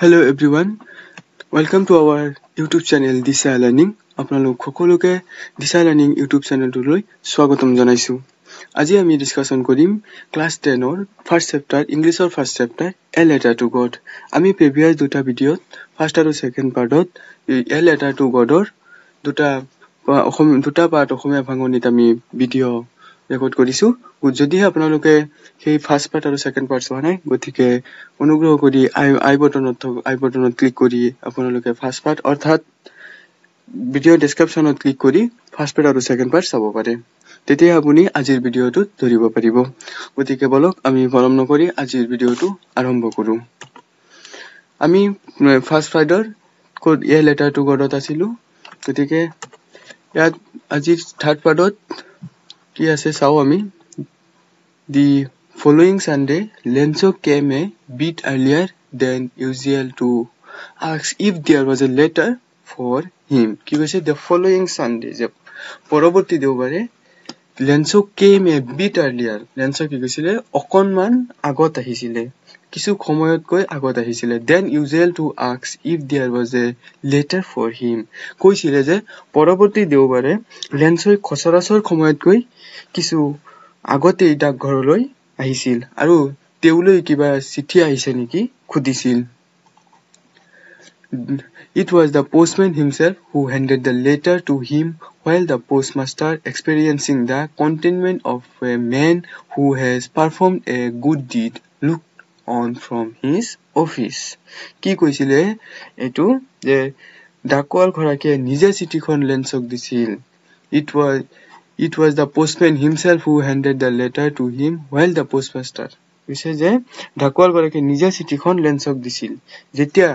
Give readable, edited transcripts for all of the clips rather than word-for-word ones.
Hello everyone, welcome to our YouTube channel Disha Learning. আপোনালোক সকলোকে Disha Learning YouTube চেনেলটোলৈ স্বাগতম জনাইছো। আজি আমি ডিসকাশন কৰিম ক্লাস 10 ৰ ফাৰ্স্ট চেপ্টাৰ ইংলিছৰ first chapter a letter to god. আমি প্ৰিভিয়াস দুটা ভিডিঅ'ত ফাৰ্স্ট আৰু সেকেন্ড পাৰ্টত এ লেটাৰ টু গডৰ দুটা পাৰ্ট অসমীয়া ভাঙনিত আমি ভিডিঅ' ৰেকৰ্ড কৰিছো। যদিহে আপোনালোকে সেই ফাৰ্স্ট পাৰ্ট আৰু সেকেন্ড পাৰ্ট চোৱা নাই গতিকে অনুগ্ৰহ কৰি আই বটনত ক্লিক কৰি আপোনালোকে ফাৰ্স্ট পাৰ্ট অৰ্থাৎ ভিডিঅ' ডেসক্ৰিপচনত ক্লিক কৰি ফাৰ্স্ট পাৰ্ট আৰু সেকেন্ড পাৰ্ট চাব পাৰে। তেতিয়া আপুনি আজিৰ ভিডিঅ'টো ধৰিব পাৰিব। গতিকে বলক আমি বিলম্ব নকৰি আজিৰ ভিডিঅ'টো আৰম্ভ কৰো। আমি ফাৰ্স্ট পাৰ্টৰ এ লেটাৰ টু গডত আছিলো। গতিকে ইয়াত আজিৰ থাৰ্ড পাৰ্টত কি আছে চাও আমি। The following Sunday, Lenzo came a bit earlier than usual to ask if there was a letter for him. কি কৈছে the following Sunday যে পৰৱৰ্তী দেওবাৰে Lenzo came a bit earlier. Lenzo কি কৈছিলে অকনমান আগত আহিছিলে, কিছু সময়তকৈ আগত আহিছিলে। Then usual to ask if there was a letter for him. কৈছিলে যে পৰৱৰ্তী দেওবাৰে Lenzo খচৰাচৰ সময়তকৈ কিছু আগতে ডাকঘৰলৈ আহিছিল আৰু তেওলৈ কিবা চিঠি আহিছে নেকি খুদিছিল। It was the postman himself who handed the letter to him while the postmaster, experiencing the contentment of a man who has performed a good deed, looked on from his office. কি কৈছিলে এটো যে ডাকোৱাল ঘৰাকে নিজে চিঠিখন লেন্সক দিছিল। It was the postman himself who handed the letter to him while the postmaster. কৈছে যে ডাকোৱাল ঘৰাকে নিজে চিঠিখন লেন্সক দিছিল যেতিয়া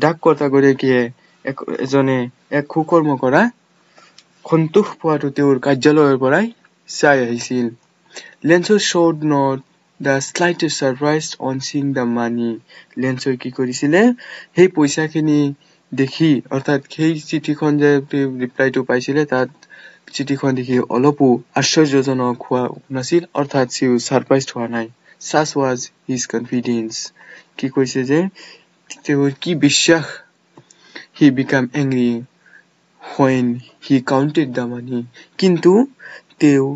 ডাককৰ্তা গৰাকীয়ে এজনে এক সুকৰ্ম কৰা সন্তোষ পোৱাটো তেওঁৰ কাৰ্যালয়ৰ পৰাই চাই আহিছিল। Lenzo showed not the slightest surprise on seeing the money. Lenzo কি কৰিছিলে সেই পইচাখিনি দেখি অৰ্থাৎ সেই চিঠিখন যে ৰিপ্লাইটো পাইছিলে তাত চিঠিখন দেখি অলপো আশ্চৰ্যজনক হোৱা নাছিল অৰ্থাৎ সিও সাৰপ্ৰাইজড হোৱা নাই। Such was his confidence. কি কৈছে যে তেওঁৰ কি বিশ্বাস। He became angry when he counted the money. কিন্তু তেওঁ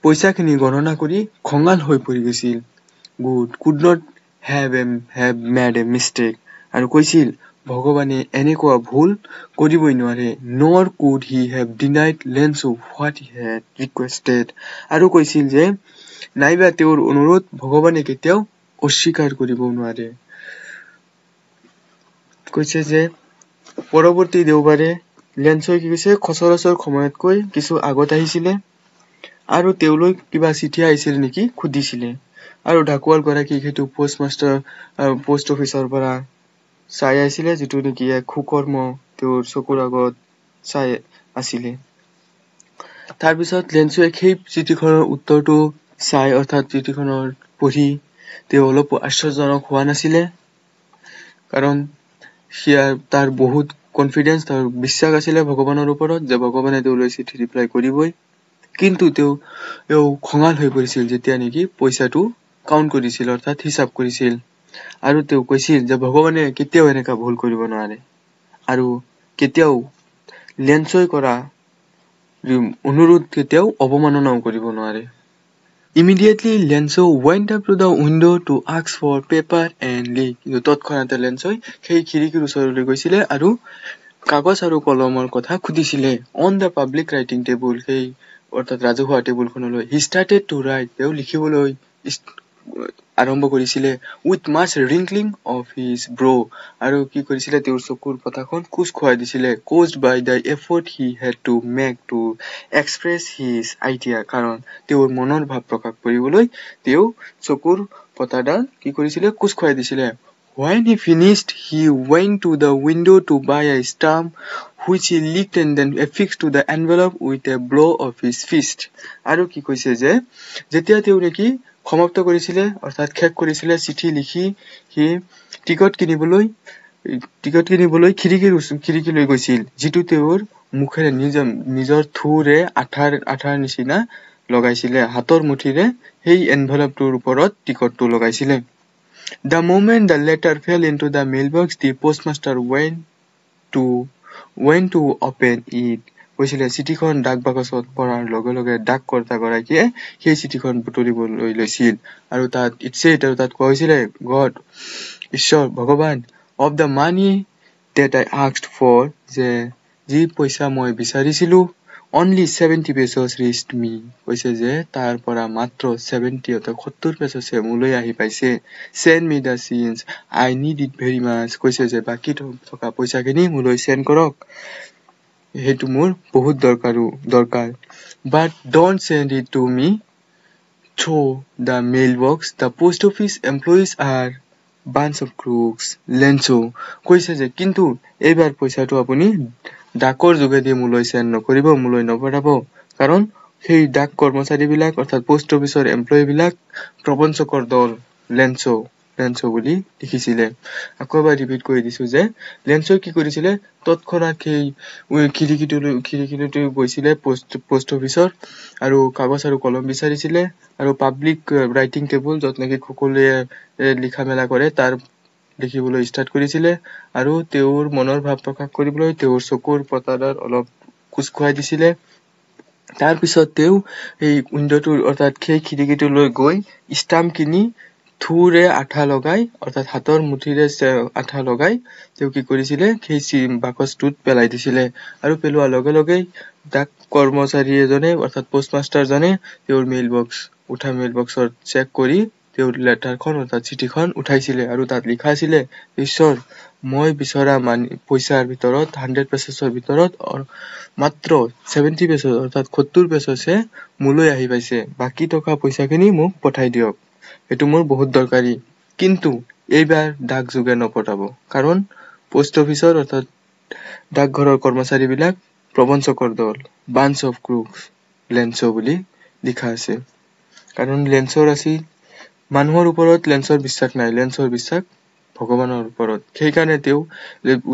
পইচাখিনি গণনা কৰি খঙাল হৈ পৰি গৈছিল। Good could not have made a mistake. আৰু কৈছিল ভগৱানে এনেকুৱা ভুল কৰিবই নোৱাৰে। Nor could he have denied Lenzo what he had requested. আৰু কৈছিল যে নাইবা তেওঁৰ অনুৰোধ ভগৱানে কেতিয়াও অস্বীকাৰ কৰিব নোৱাৰে। কৈছে যে পৰৱৰ্তী দেওবাৰে লেন্সই কি কৈছে খচৰাচৰ সময়তকৈ কিছু আগত আহিছিলে আৰু তেওঁলৈ কিবা চিঠি আহিছিল নেকি খুদিছিলে আৰু ডাকোৱাল গৰাকী হেতু পোষ্ট অফিচৰ পৰা চাই আহিছিলে যেটো নেকি এক খুকৰ্ম তেওঁৰ চকুৰ আগত চাই আছিলে। তাৰ পিছত লেন্সই সেই চিঠিখনৰ উত্তৰটো চাই অৰ্থাৎ চিঠিখনৰ পঢ়ি তেওঁ অলপ আশ্চৰ্যজনক হোৱা নাছিলে কাৰণ তাৰ বহুত কনফিডেন্স তাৰ বিশ্বাস আছিল ভগৱানৰ ওপৰত যে ভগৱানে তেওঁলৈ চিঠি ৰিপ্লাই কৰিবই। কিন্তু তেওঁ খঙাল হৈ পৰিছিল যেতিয়া নেকি পইচাটো কাউন্ট কৰিছিল অৰ্থাৎ হিচাপ কৰিছিল আৰু তেওঁ কৈছিল যে ভগৱানে কেতিয়াও এনেকা ভুল কৰিব নোৱাৰে আৰু কেতিয়াও লেন্সই কৰা অনুৰোধ কেতিয়াও অবমাননাও কৰিব নোৱাৰে। Immediately Lenzo went up to the window to ask for paper and ink. তৎক্ষণাতে লেন্সই সেই খিৰিকীৰ ওচৰলৈ গৈছিলে আৰু কাগজ আৰু কলমৰ কথা খুদিছিলে। On the public writing table, সেই অৰ্থাৎ ৰাজহুৱা টেবুলখনলৈ he started to write. তেওঁ লিখিবলৈ আৰম্ভ কৰিছিলে with much wrinkling of his brow. আৰু কি কৰিছিলে তেওঁৰ চকুৰ পতাখন কুচ খুৱাই দিছিলে caused by the effort he had to make to express his idea. কাৰণ তেওঁৰ মনৰ ভাৱ প্ৰকাশ কৰিবলৈ তেওঁ চকুৰ পতাডাল কি কৰিছিলে কুচ খুৱাই দিছিলে। When he finished, he went to the window to buy a stamp which he licked and then affixed to the envelope with a blow of his fist. আৰু কি কৈছে যে যেতিয়া তেওঁ নেকি সমাপ্ত কৰিছিলে অৰ্থাৎ শেষ কৰিছিলে চিঠি লিখি হি টিকট কিনিবলৈ খিৰিকীলৈ গৈছিল যেটো তেওঁৰ মুখেৰে নিজৰ থুৰে আঠাৰ নিচিনা লগাইছিলে হাতৰ মুঠিৰে সেই এনভেলপটোৰ ওপৰত টিকটটো লগাইছিলে। The moment the letter fell into the mailbox, the postmaster went to open it. কৈছিলে চিঠিখন ডাক বাকচত পৰাৰ লগে লগে ডাক কৰ্তাগৰাকীয়ে সেই চিঠিখন বুটলিবলৈ লৈছিল আৰু তাত তাত কোৱা হৈছিলে গড ঈশ্বৰ ভগৱান of the money that I asked for, যে যি পইচা মই বিচাৰিছিলো only 70 pesos reached me. কৈছে যে তাৰ পৰা মাত্ৰ 70 অৰ্থাৎ 70 পেছহে মোলৈ আহি পাইছে. Send me the scenes, I need it very much. কৈছে যে বাকি থকা পইচাখিনি মোলৈ সেন্ড কৰক, সেইটো মোৰ বহুত দৰকাৰ. But don't send it to me through the mailbox. The post office employees are bunch of crooks. Lenso কৈছে যে কিন্তু এইবাৰ পইচাটো আপুনি ডাকৰ যোগেদি মোলৈ সেন্ড নকৰিব, মোলৈ নপঠাব, কাৰণ সেই ডাক কৰ্মচাৰীবিলাক অৰ্থাৎ পোষ্ট অফিচৰ এমপ্লয়ী বিলাক প্ৰবঞ্চকৰ দল লেন্সো বুলি লিখিছিলে. আকৌ এবাৰ ৰিপিট কৰি দিছো যে লেন্সোই কি কৰিছিলে, তৎক্ষণাত সেই খিৰিকীটোলৈ গৈছিলে পোষ্ট অফিচৰ আৰু কাগজ আৰু কলম বিচাৰিছিলে আৰু পাব্লিক ৰাইটিং টেবুল য'ত নেকি সকলোৱে লিখা মেলা কৰে তাৰ লিখিবলৈ ষ্টাৰ্ট কৰিছিলে আৰু তেওঁৰ মনৰ ভাৱ প্ৰকাশ কৰিবলৈ তেওঁৰ চকুৰ পতাদাৰ অলপ কুচকুৱাই দিছিলে. তাৰ পিছত তেওঁ এই উইন্ডোটোৰ অৰ্থাৎ সেই খিৰিকীটোলৈ গৈ ষ্টাম্প কিনি থুৰে আঠা লগাই অৰ্থাৎ হাতৰ মুঠিৰে আঠা লগাই তেওঁ কি কৰিছিলে সেই বাকচটোত পেলাই দিছিলে আৰু পেলোৱাৰ লগে লগে ডাক কৰ্মচাৰী এজনে অৰ্থাৎ পোষ্টমাষ্টাৰজনে তেওঁৰ মেইল বক্সৰ চেক কৰি তেওঁৰ লেটাৰখন অৰ্থাৎ চিঠিখন উঠাইছিলে আৰু তাত লিখা আছিলে ঈশ্বৰ মই বিচৰা পইচাৰ ভিতৰত 100 পেছৰ ভিতৰত মাত্ৰ 70 পেছৰ অৰ্থাৎ 70 পেছহে মোলৈ আহি পাইছে, বাকি টকা পইচাখিনি মোক পঠাই দিয়ক, এটো মোৰ বহুত দৰকাৰী, কিন্তু এইবাৰ ডাক যোগে নপঠাব কাৰণ পোষ্ট অফিচৰ অৰ্থাৎ ডাকঘৰৰ কৰ্মচাৰীবিলাক প্ৰবঞ্চকৰ দল বাঞ্চ অফ ক্ৰুকছ লেন্সো বুলি লিখা আছে. কাৰণ লেন্সৰ আছিল মানুহৰ ওপৰত লেন্সৰ বিশ্বাস নাই, লেন্সৰ বিশ্বাস ভগৱানৰ ওপৰত, সেইকাৰণে তেওঁ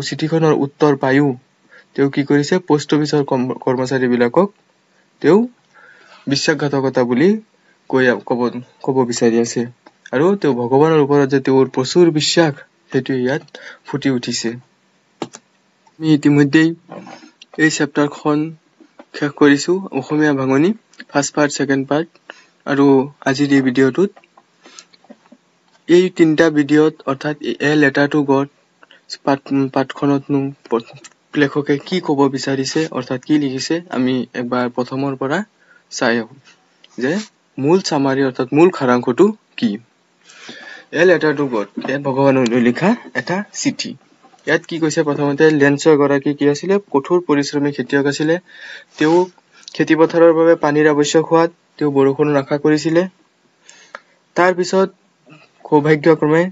চিঠিখনৰ উত্তৰ পায়ো তেওঁ কি কৰিছে পোষ্ট অফিচৰ কৰ্মচাৰীবিলাকক তেওঁ বিশ্বাসঘাতকতা বুলি ক'ব বিচাৰি আছে আৰু তেওঁ ভগৱানৰ ওপৰত যে তেওঁৰ প্ৰচুৰ বিশ্বাস সেইটো ইয়াত ফুটি উঠিছে. আমি ইতিমধ্যেই এই চেপ্টাৰখন শেষ কৰিছো, অসমীয়া ভাঙনি ফাৰ্ষ্ট পাৰ্ট ছেকেণ্ড পাৰ্ট আৰু আজিৰ এই ভিডিঅ'টোত এই তিনিটা ভিডিঅ'ত অৰ্থাৎ এ লেটাৰ টু গড পাঠখনতনো লেখকে কি ক'ব বিচাৰিছে অৰ্থাৎ কি লিখিছে আমি একবাৰ প্ৰথমৰ পৰা চাই আহো যে মূল চামাৰি অৰ্থাৎ মূল সাৰাংশটো কি. এ লেটাৰ টু গড ভগৱানলৈ লিখা এটা চিঠি. ইয়াত কি কৈছে প্ৰথমতে লেন্সো এগৰাকী কি আছিলে কঠোৰ পৰিশ্ৰমী খেতিয়ক আছিলে. তেওঁ খেতি পথাৰৰ বাবে পানীৰ আৱশ্যক হোৱাত তেওঁ বৰষুণৰ আশা কৰিছিলে. তাৰ পিছত সৌভাগ্যক্ৰমে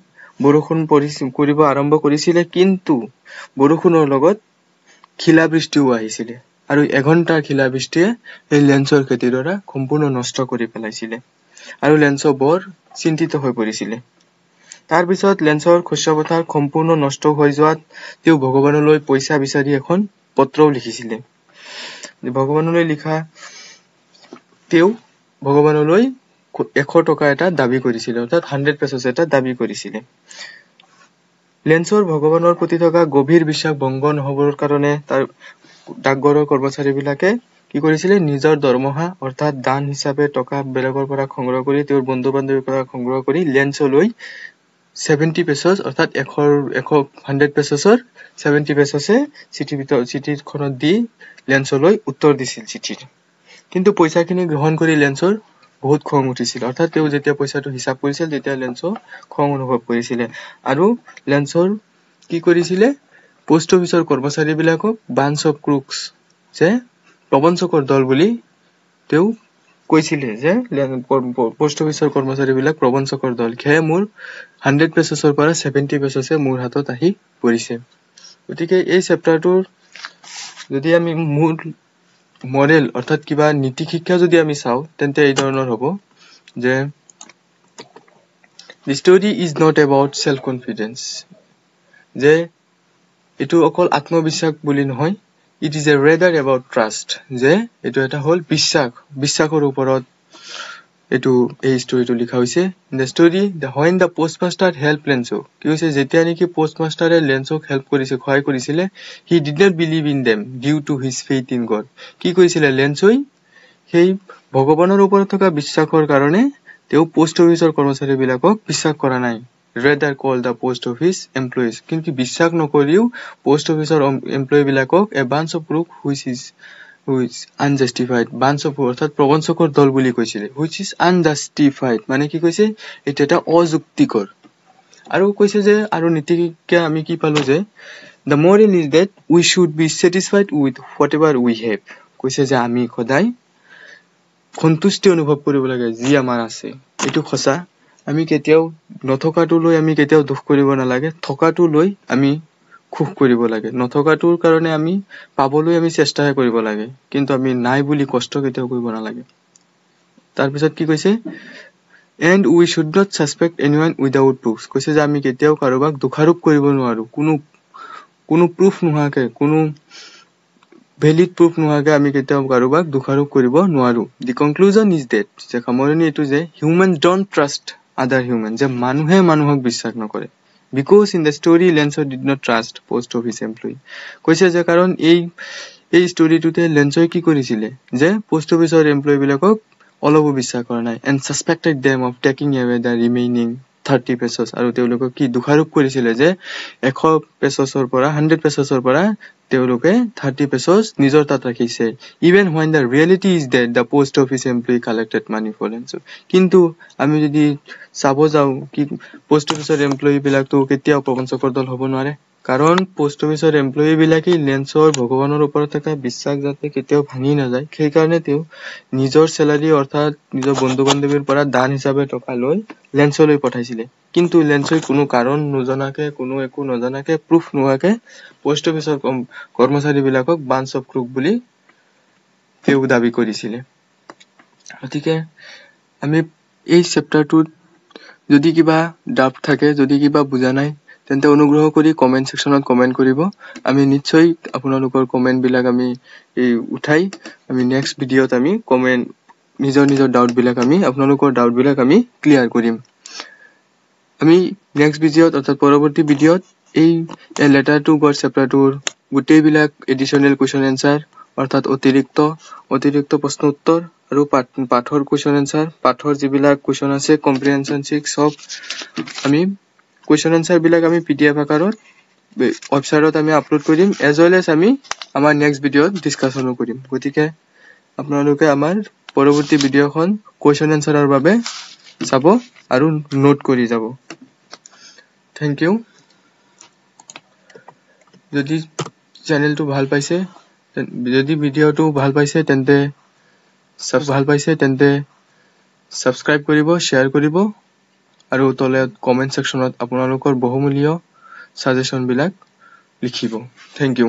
বৰষুণ কৰিব আৰম্ভ কৰিছিলে, কিন্তু বৰষুণৰ লগত শিলাবৃষ্টিও আহিছিলে আৰু এঘণ্টাৰ শিলাবৃষ্টিয়ে এই লেন্সৰ খেতিডৰা সম্পূৰ্ণ নষ্ট কৰি পেলাইছিলে আৰু লেন্সো বৰ চিন্তিত হৈ পৰিছিলে. তাৰ পিছত লেন্সৰ শস্য পথাৰ সম্পূৰ্ণ নষ্ট হৈ যোৱাত তেওঁ ভগৱানলৈ পইচা বিচাৰি এখন পত্ৰও লিখিছিলে. ভগৱানলৈ লিখা তেওঁ ভগৱানলৈ 100 টকা এটা দাবী কৰিছিলে অৰ্থাৎ 100 পেছছ এটা দাবী কৰিছিলে. লেন্সৰ ভগৱানৰ প্ৰতি থকা গভীৰ বিশ্বাস ভংগ নহবৰ কাৰণে তাৰ ডাকঘৰৰ কৰ্মচাৰীবিলাকে কি কৰিছিলে নিজৰ দৰমহা অৰ্থাৎ দান হিচাপে টকা বেলেগৰ পৰা সংগ্ৰহ কৰি তেওঁৰ বন্ধু বান্ধৱীৰ পৰা সংগ্ৰহ কৰি লেন্সলৈ 70 পেছছ অৰ্থাৎ 100 পেছছৰ 70 পেছছে চিঠিখনত দি লেন্সলৈ উত্তৰ দিছিল চিঠিৰ. কিন্তু পইচাখিনি গ্ৰহণ কৰি লেন্সৰ বহুত খং উঠিছিল, অৰ্থাৎ তেওঁ যেতিয়া পইচাটো হিচাপ কৰিছিল তেতিয়া লেন্সো খং অনুভৱ কৰিছিলে আৰু লেন্সৰ কি কৰিছিলে পোষ্ট অফিচৰ কৰ্মচাৰীবিলাকক বাঞ্চ অফ ক্ৰুকছ যে প্ৰবঞ্চকৰ দল বুলি তেওঁ কৈছিলে যে পোষ্ট অফিচৰ কৰ্মচাৰীবিলাক প্ৰবঞ্চকৰ দল, সেয়ে মোৰ 100 পেছছৰ পৰা 70 পেছছে মোৰ হাতত আহি পৰিছে. গতিকে এই চেপ্টাৰটোৰ যদি আমি মূল মৰেল অৰ্থাৎ কিবা নীতি শিক্ষা যদি আমি চাওঁ তেন্তে এই ধৰণৰ হ'ব যে the story is not about self confidence, যে এটো অকল আত্মবিশ্বাস বুলি নহয়, it is a rather about trust, যে এটো এটা হল বিশ্বাসৰ ওপৰত এটো এই ষ্টৰীটো লিখা হৈছে in the story the when the postmaster helplessness কি হৈছে যেতিয়া নেকি পোষ্টমাষ্টাৰে লেন্সক হেল্প কৰিছে সহায় কৰিছিলে he did not believe in them due to his faith in God কি কৈছিলে লেন্সই সেই ভগৱানৰ ওপৰত থকা বিশ্বাসৰ কাৰণে তেওঁ পোষ্ট অফিচৰ কৰ্মচাৰীবিলাকক বিশ্বাস কৰা নাই rather call the post office employees কিন্তু বিশ্বাস নকৰিও পোষ্ট অফিচৰ এমপ্লয়ী বিলাকক a bunch of crook which is unjustified bunch of অৰ্থাৎ প্ৰবঞ্চকৰ দল বুলি কৈছিলে which is unjustified মানে কি কৈছে এটা এটা অযুক্তিকৰ আৰু কৈছে যে আৰু নীতিকে আমি কি পালো যে the moral is that we should be satisfied with whatever we have কৈছে যে আমি সদায় সন্তুষ্টি অনুভৱ কৰিব লাগে যি আমাৰ আছে এটো খসা আমি কেতিয়াও নথকাটো লৈ আমি কেতিয়াও দুখ কৰিব নালাগে থকাটো লৈ আমি খুব কৰিব লাগে নথকাটোৰ কাৰণে আমি পাবলৈ আমি চেষ্টা কৰিব লাগে কিন্তু আমি নাই বুলি কষ্ট কেতিয়াও কৰিব নালাগে তাৰ পিছত কি কৈছে and we should not suspect anyone without proofs কৈছে যে আমি কেতিয়াও কাৰোবাক দোষাৰোপ কৰিব নোৱাৰো কোনো proof নোহাকে কোনো valid proof নোহাকে আমি কেতিয়াও কাৰোবাক দোষাৰোপ কৰিব নোৱাৰো the conclusion is that যে সামৰণি এটো যে humans don't trust other humans যে মানুহে মানুহক বিশ্বাস নকৰে because in the story Lenso did not trust post office employee কৈছে যে কাৰণ এই ষ্টৰীটোতে লেন্সই কি কৰিছিলে যে পোষ্ট অফিচৰ এমপ্লয়ী বিলাকক অলপ বিশ্বাস কৰা নাই and suspected them of taking away the remaining 30 pesos আৰু তেওঁলোকক কি দোষাৰোপ কৰিছিলে যে 100 পেছৰ পৰা 100 পেছৰ পৰা তেওঁলোকে 30 pesos নিজৰ তাত ৰাখিছে even when the reality is that the post office employee collected money for Lenso কিন্তু আমি যদি চাব যাও কি পোষ্ট অফিচৰ এমপ্লয়ী বিলাক তো কেতিয়াও প্ৰবঞ্চকৰ দল হ'ব নোৱাৰে কাৰণ পোষ্ট অফিচৰ এমপ্লয়ী বিলাকে লেন্সৰ ভগৱানৰ ওপৰত থকা বিশ্বাস যাতে কেতিয়াও ভাঙি নাযায় সেই কাৰণে তেওঁ নিজৰ স্যালাৰি অৰ্থাৎ নিজৰ বন্ধু বান্ধৱীৰ পৰা দান হিচাপে টকা লৈ লেন্সলৈ পঠাইছিলে কিন্তু লেন্সই কোনো কাৰণ নজনাকে কোনো একো নজনাকে প্ৰুফ নোহাকে পোষ্ট অফিচৰ কৰ্মচাৰী বিলাকক বাঞ্চ অফ ক্ৰুক বুলি তেওঁ দাবী কৰিছিলে গতিকে আমি এই চেপ্টাৰটোত যদি কিবা ডাউট থাকে যদি কিবা বুজা নাই তেন্তে অনুগ্ৰহ কৰি কমেন্ট সেকশনত কমেন্ট কৰিব আমি নিশ্চয় আপোনালোকৰ কমেন্ট বিলাক আমি উঠাই আমি নেক্সট ভিডিওত আমি কমেন্ট নিজৰ ডাউট বিলাক আমি আপোনালোকৰ ডাউট বিলাক আমি ক্লিয়াৰ কৰিম আমি নেক্সট ভিডিওত অৰ্থাৎ পৰৱৰ্তী ভিডিওত এই লেটাৰ টু গড চেপ্টাৰটোৰ গোটেই বিলাক এডিশনাল কোৱেশ্চন আনসাৰ অৰ্থাৎ অতিৰিক্ত প্ৰশ্ন উত্তৰ আৰু পাঠৰ কোৱেশ্চন আনসাৰ পাঠৰ যিবিলাক কোৱেশ্চন আছে কম্প্ৰিহেনশন 6 সব আমি কোৱেশ্চন আনসাৰ বিলাক আমি পিডিএফ আকাৰত ওয়েবসাইটত আমি আপলোড কৰিম এজ ওয়েল এজ আমি আমাৰ নেক্সট ভিডিওত ডিসকাশনো কৰিম গতিকে আপোনালোকে আমাৰ পৰৱৰ্তী ভিডিওখন কোৱেশ্চন আনসাৰৰ বাবে চাব আৰু নোট কৰি যাব থ্যাংক ইউ যদি চ্যানেলটো ভাল পাইছে যদি ভিডিওটো ভাল পাইছে তেন্তে সাবস্ক্ৰাইব কৰিব শেয়াৰ কৰিব আৰু তলে কমেন্ট সেকশনত আপোনালোকৰ বহুমূল্য সাজেশন বিলাক লিখিব থ্যাংক ইউ